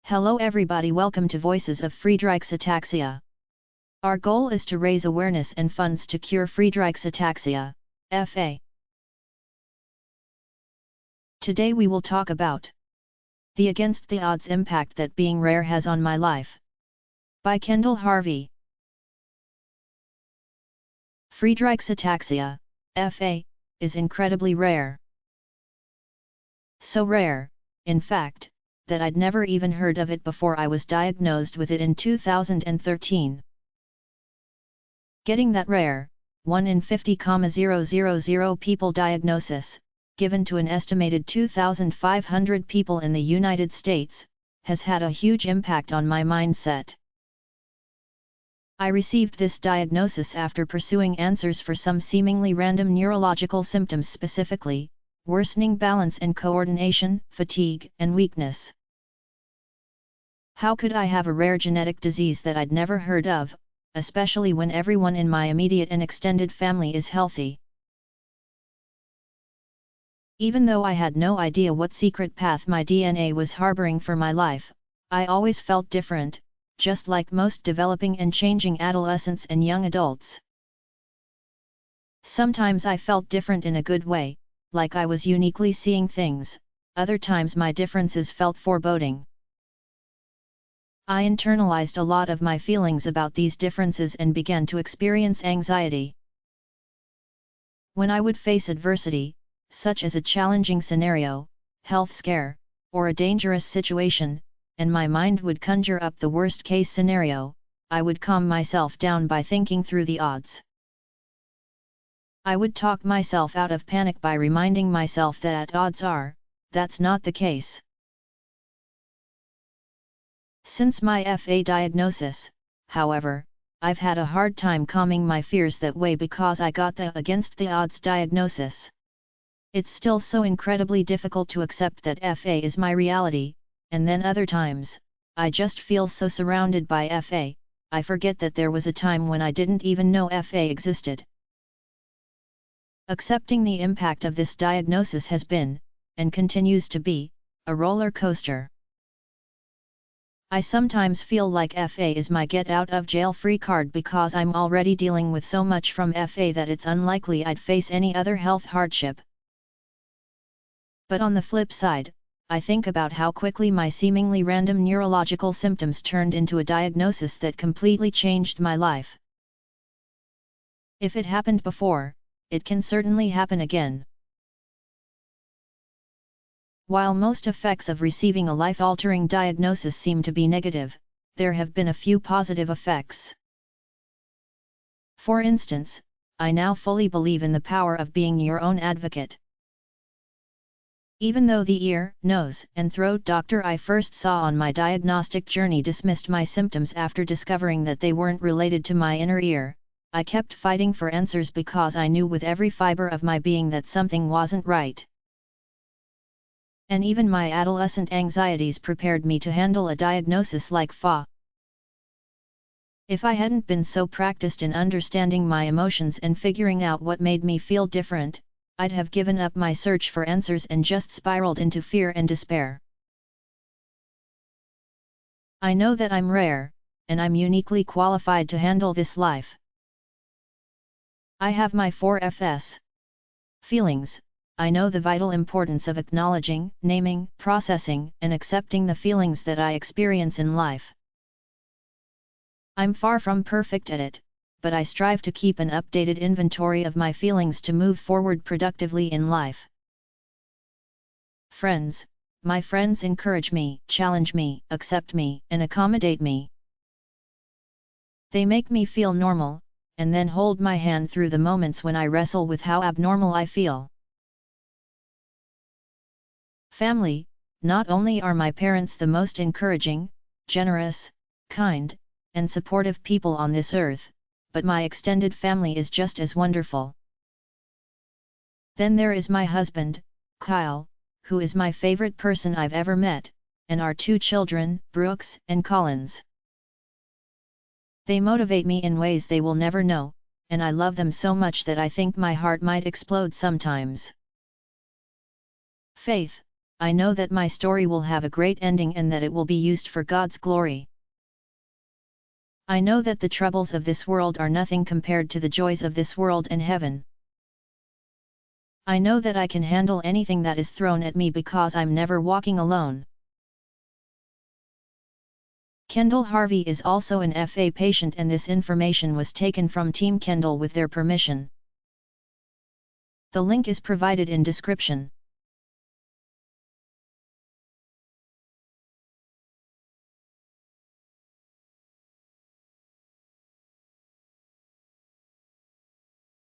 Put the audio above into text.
Hello everybody, welcome to Voices of Friedreich's Ataxia. Our goal is to raise awareness and funds to cure Friedreich's Ataxia, FA. Today we will talk about the against the odds impact that being rare has on my life. By Kendall Harvey. Friedreich's Ataxia, FA, is incredibly rare. So rare, in fact, that I'd never even heard of it before I was diagnosed with it in 2013. Getting that rare, 1 in 50,000 people diagnosis, given to an estimated 2,500 people in the United States, has had a huge impact on my mindset. I received this diagnosis after pursuing answers for some seemingly random neurological symptoms, specifically worsening balance and coordination, fatigue, and weakness. How could I have a rare genetic disease that I'd never heard of, especially when everyone in my immediate and extended family is healthy? Even though I had no idea what secret path my DNA was harboring for my life, I always felt different, just like most developing and changing adolescents and young adults. Sometimes I felt different in a good way, like I was uniquely seeing things. Other times my differences felt foreboding. I internalized a lot of my feelings about these differences and began to experience anxiety. When I would face adversity, such as a challenging scenario, health scare, or a dangerous situation, and my mind would conjure up the worst-case scenario, I would calm myself down by thinking through the odds. I would talk myself out of panic by reminding myself that odds are, that's not the case. Since my FA diagnosis, however, I've had a hard time calming my fears that way because I got the against the odds diagnosis. It's still so incredibly difficult to accept that FA is my reality, and then other times, I just feel so surrounded by FA, I forget that there was a time when I didn't even know FA existed. Accepting the impact of this diagnosis has been, and continues to be, a roller coaster. I sometimes feel like FA is my get-out-of-jail-free card because I'm already dealing with so much from FA that it's unlikely I'd face any other health hardship. But on the flip side, I think about how quickly my seemingly random neurological symptoms turned into a diagnosis that completely changed my life. If it happened before, it can certainly happen again. While most effects of receiving a life-altering diagnosis seem to be negative, there have been a few positive effects. For instance, I now fully believe in the power of being your own advocate. Even though the ear, nose, and throat doctor I first saw on my diagnostic journey dismissed my symptoms after discovering that they weren't related to my inner ear, I kept fighting for answers because I knew with every fiber of my being that something wasn't right. And even my adolescent anxieties prepared me to handle a diagnosis like FA. If I hadn't been so practiced in understanding my emotions and figuring out what made me feel different, I'd have given up my search for answers and just spiraled into fear and despair. I know that I'm rare, and I'm uniquely qualified to handle this life. I have my 4 Fs. Feelings. I know the vital importance of acknowledging, naming, processing, and accepting the feelings that I experience in life. I'm far from perfect at it, but I strive to keep an updated inventory of my feelings to move forward productively in life. Friends. My friends encourage me, challenge me, accept me, and accommodate me. They make me feel normal, and then hold my hand through the moments when I wrestle with how abnormal I feel. Family. Not only are my parents the most encouraging, generous, kind, and supportive people on this earth, but my extended family is just as wonderful. Then there is my husband, Kyle, who is my favorite person I've ever met, and our 2 children, Brooks and Collins. They motivate me in ways they will never know, and I love them so much that I think my heart might explode sometimes. Faith. I know that my story will have a great ending and that it will be used for God's glory. I know that the troubles of this world are nothing compared to the joys of this world and heaven. I know that I can handle anything that is thrown at me because I'm never walking alone. Kendall Harvey is also an FA patient, and this information was taken from Team Kendall with their permission. The link is provided in description.